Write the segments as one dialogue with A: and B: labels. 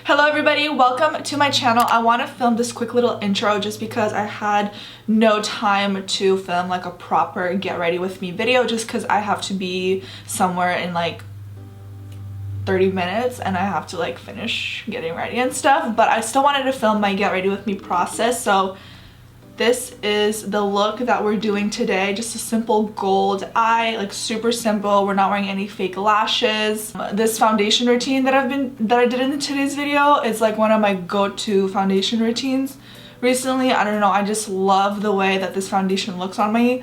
A: Hello everybody, welcome to my channel. I want to film this quick little intro just because I had no time to film like a proper get ready with me video just because I have to be somewhere in like 30 minutes and I have to like finish getting ready and stuff, but I still wanted to film my get ready with me process. So this is the look that we're doing today. Just a simple gold eye, like super simple. We're not wearing any fake lashes. This foundation routine that I did in today's video is like one of my go-to foundation routines recently. I don't know, I just love the way that this foundation looks on me.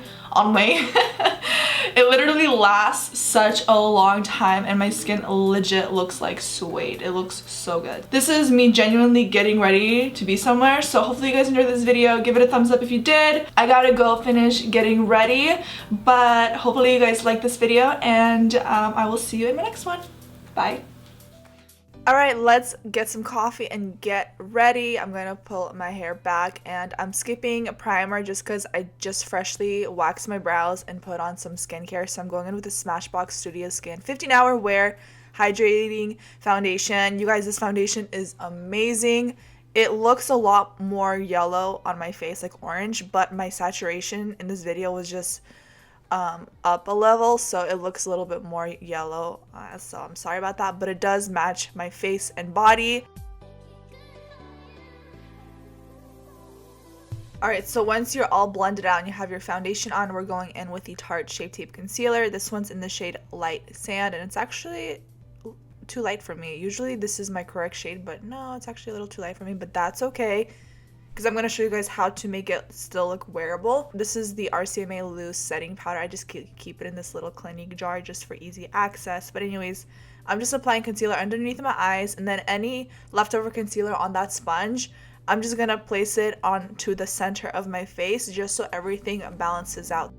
A: It literally lasts such a long time and my skin legit looks like suede. It looks so good. This is me genuinely getting ready to be somewhere, so hopefully you guys enjoyed this video. Give it a thumbs up if you did. I gotta go finish getting ready, but hopefully you guys like this video and I will see you in my next one. Bye. Alright, let's get some coffee and get ready. I'm gonna pull my hair back and I'm skipping primer just because I just freshly waxed my brows and put on some skincare. So I'm going in with the Smashbox Studio Skin 15-hour wear hydrating foundation. You guys, this foundation is amazing. It looks a lot more yellow on my face, like orange, but my saturation in this video was just up a level, so it looks a little bit more yellow, so I'm sorry about that, but it does match my face and body. Alright, so once you're all blended out and you have your foundation on, we're going in with the Tarte Shape Tape Concealer. This one's in the shade Light Sand, and it's actually too light for me. Usually this is my correct shade, but no, it's actually a little too light for me, but that's okay, because I'm going to show you guys how to make it still look wearable. This is the RCMA loose setting powder. I just keep it in this little Clinique jar just for easy access. But anyways, I'm just applying concealer underneath my eyes, and then any leftover concealer on that sponge, I'm just going to place it onto the center of my face just so everything balances out.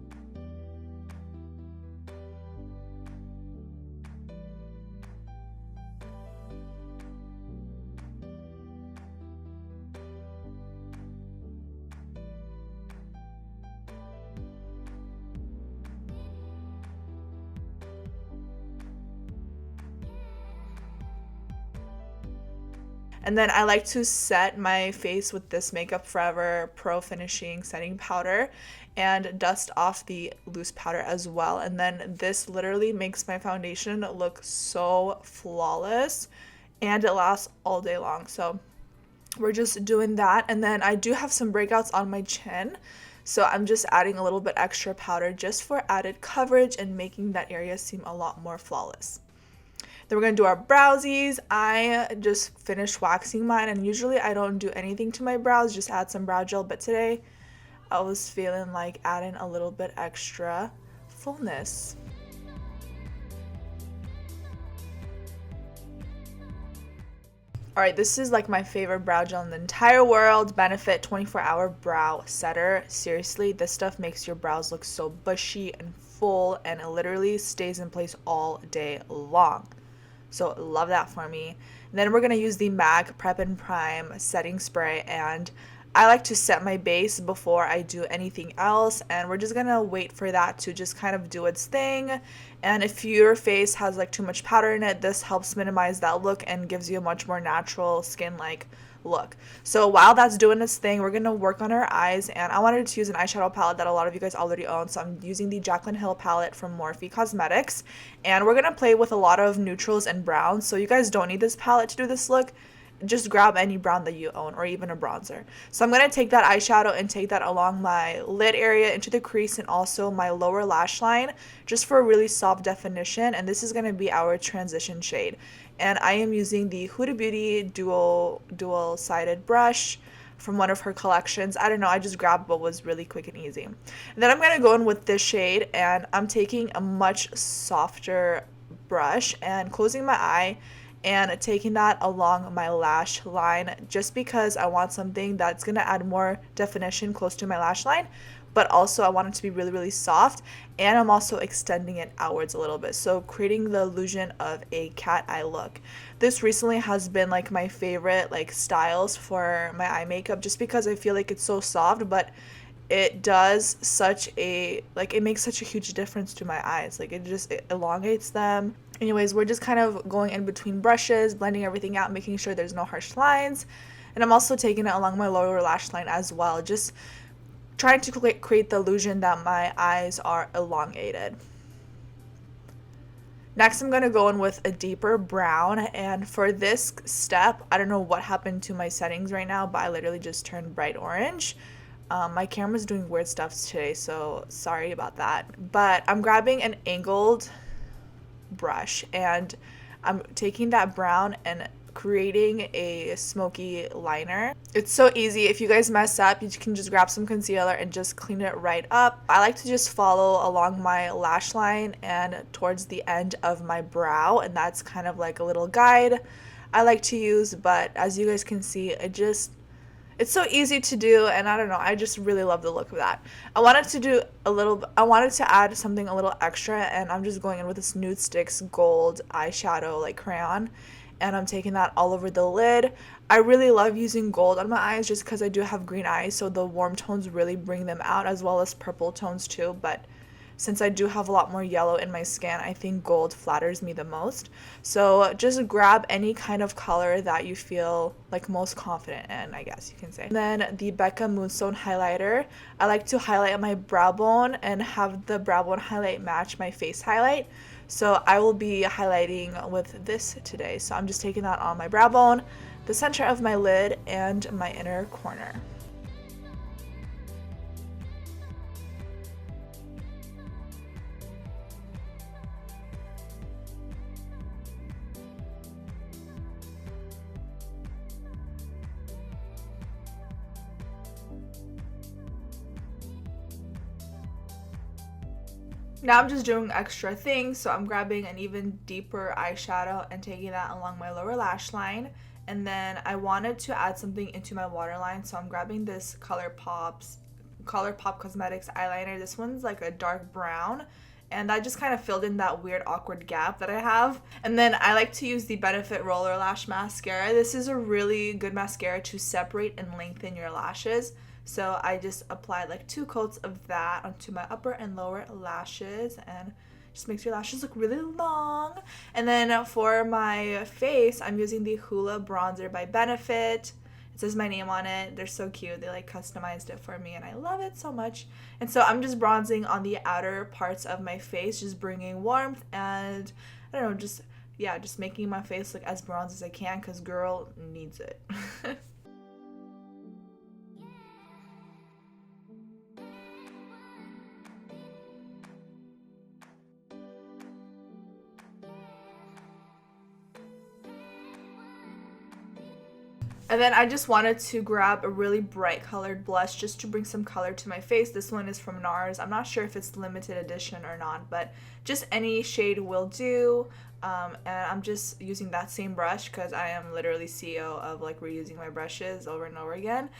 A: And then I like to set my face with this Makeup Forever Pro Finishing Setting Powder and dust off the loose powder as well. And then this literally makes my foundation look so flawless and it lasts all day long. So we're just doing that. And then I do have some breakouts on my chin, so I'm just adding a little bit extra powder just for added coverage and making that area seem a lot more flawless. Then we're going to do our browsies. I just finished waxing mine, and usually I don't do anything to my brows, just add some brow gel, but today I was feeling like adding a little bit extra fullness. Alright, this is like my favorite brow gel in the entire world, Benefit 24-Hour Brow Setter. Seriously, this stuff makes your brows look so bushy and full, and it literally stays in place all day long. So love that for me. And then we're going to use the MAC Prep and Prime setting spray, and I like to set my base before I do anything else, and we're just going to wait for that to just kind of do its thing. And if your face has like too much powder in it, this helps minimize that look and gives you a much more natural skin-like look. So while that's doing its thing, we're going to work on our eyes, and I wanted to use an eyeshadow palette that a lot of you guys already own, so I'm using the Jaclyn Hill palette from Morphe Cosmetics, and we're going to play with a lot of neutrals and browns. So you guys don't need this palette to do this look. Just grab any brown that you own or even a bronzer. So I'm going to take that eyeshadow and take that along my lid area into the crease and also my lower lash line just for a really soft definition, and this is going to be our transition shade. And I am using the Huda Beauty dual-sided brush from one of her collections. I don't know, I just grabbed what was really quick and easy. And then I'm going to go in with this shade, and I'm taking a much softer brush and closing my eye and taking that along my lash line just because I want something that's going to add more definition close to my lash line, but also I want it to be really, really soft, and I'm also extending it outwards a little bit, so creating the illusion of a cat eye look. This recently has been like my favorite like styles for my eye makeup just because I feel like it's so soft, but it does such a, like, it makes such a huge difference to my eyes. Like, it elongates them, Anyways, we're just kind of going in between brushes, blending everything out, making sure there's no harsh lines. And I'm also taking it along my lower lash line as well, just trying to create the illusion that my eyes are elongated. Next, I'm going to go in with a deeper brown, and for this step, I don't know what happened to my settings right now, but I literally just turned bright orange. My camera's doing weird stuff today, so sorry about that. But I'm grabbing an angled brush, and I'm taking that brown and creating a smoky liner. It's so easy. If you guys mess up, you can just grab some concealer and just clean it right up. I like to just follow along my lash line and towards the end of my brow, and that's kind of like a little guide I like to use. But as you guys can see, it's so easy to do, and I don't know, I just really love the look of that. I wanted to add something a little extra, and I'm just going in with this nudestix gold eyeshadow like crayon, and I'm taking that all over the lid. I really love using gold on my eyes just because I do have green eyes, so the warm tones really bring them out, as well as purple tones too. But since I do have a lot more yellow in my skin, I think gold flatters me the most. So just grab any kind of color that you feel like most confident in, I guess you can say. And then the Becca Moonstone highlighter. I like to highlight my brow bone and have the brow bone highlight match my face highlight. So I will be highlighting with this today. So I'm just taking that on my brow bone, the center of my lid, and my inner corner. Now I'm just doing extra things, so I'm grabbing an even deeper eyeshadow and taking that along my lower lash line. And then I wanted to add something into my waterline, so I'm grabbing this colourpop Cosmetics eyeliner. This one's like a dark brown, and I just kind of filled in that weird awkward gap that I have. And then I like to use the Benefit Roller Lash Mascara. This is a really good mascara to separate and lengthen your lashes. So I just applied like 2 coats of that onto my upper and lower lashes, and just makes your lashes look really long. And then for my face, I'm using the Hoola bronzer by Benefit. It says my name on it. They're so cute. They like customized it for me, and I love it so much. And so I'm just bronzing on the outer parts of my face, just bringing warmth, and I don't know, just making my face look as bronze as I can, because girl needs it. And then I just wanted to grab a really bright colored blush just to bring some color to my face. This one is from NARS. I'm not sure if it's limited edition or not, but just any shade will do. And I'm just using that same brush because I am literally CEO of like reusing my brushes over and over again.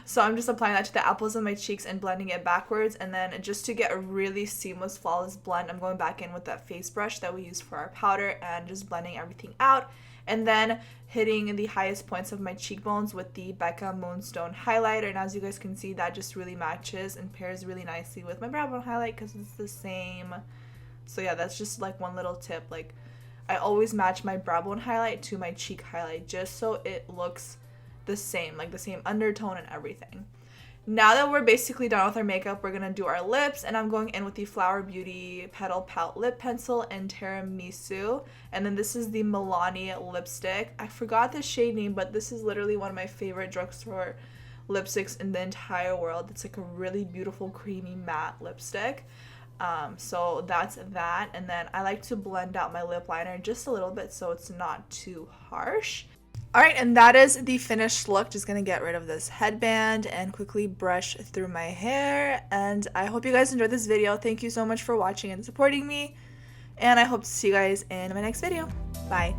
A: So I'm just applying that to the apples of my cheeks and blending it backwards. And then just to get a really seamless, flawless blend, I'm going back in with that face brush that we used for our powder and just blending everything out. And then hitting the highest points of my cheekbones with the Becca Moonstone highlighter. And as you guys can see, that just really matches and pairs really nicely with my brow bone highlight because it's the same. So yeah, that's just like one little tip. Like, I always match my brow bone highlight to my cheek highlight just so it looks the same, like the same undertone and everything. Now that we're basically done with our makeup, we're going to do our lips, and I'm going in with the Flower Beauty Petal Pout Lip Pencil in Tiramisu, and then this is the Milani lipstick. I forgot the shade name, but this is literally one of my favorite drugstore lipsticks in the entire world. It's like a really beautiful creamy matte lipstick. So that's that, and then I like to blend out my lip liner just a little bit so it's not too harsh. Alright, and that is the finished look. Just gonna get rid of this headband and quickly brush through my hair. And I hope you guys enjoyed this video. Thank you so much for watching and supporting me. And I hope to see you guys in my next video. Bye.